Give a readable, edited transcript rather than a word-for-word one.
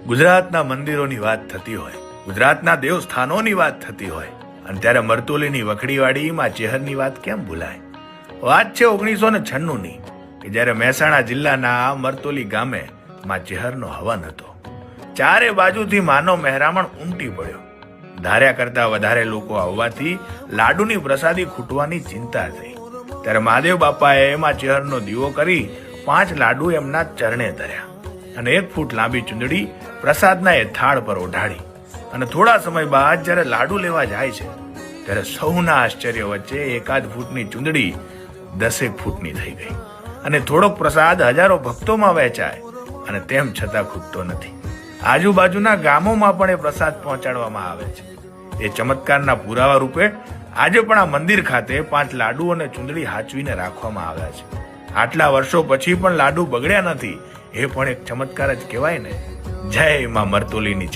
ગુજરાતના મંદિરોની વાત થતી હોય, ગુજરાતના દેવસ્થાનોની વાત થતી હોય, અને ત્યારે મરતોલીની વખડીવાડીમાં ચેહરની વાત કેમ ભૂલાય? વાત છે 1996ની, કે જ્યારે મહેસાણા જિલ્લાના મરતોલી ગામે માં ચેહરનો હવન હતો. ચારે બાજુથી માનો મહેરામણ ઉમટી પડ્યો. ધાર્યા કરતા વધારે લોકો આવવાથી લાડુની પ્રસાદી ખૂટવાની ચિંતા થઈ. ત્યારે મહાદેવ બાપાએ એમાં ચેહરનો દીવો કરી 5 લાડુ એમના ચરણે ધર્યા અને 1 ફૂટ લાંબી ચૂંદડી પ્રસાદના એ થાળ પર ઓઢાડી. અને થોડા સમય બાદ જ્યારે લાડુ લેવા જાય છે ત્યારે સૌના આશ્ચર્ય વચ્ચે 1 ફૂટની ચૂંદડી 10 ફૂટની થઈ ગઈ અને થોડોક પ્રસાદ હજારો ભક્તોમાં વહેંચાય અને તેમ છતાં ખૂટતો નથી. આજુબાજુના ગામોમાં પણ એ પ્રસાદ પહોંચાડવામાં આવે છે. એ ચમત્કારના પુરાવા રૂપે આજે પણ આ મંદિર ખાતે 5 લાડુ અને ચૂંદડી હાચવીને રાખવામાં આવ્યા છે. આટલા વર્ષો પછી પણ લાડુ બગડ્યા નથી, એ પણ એક ચમત્કાર જ કહેવાય ને. જય માં મરતોલીની.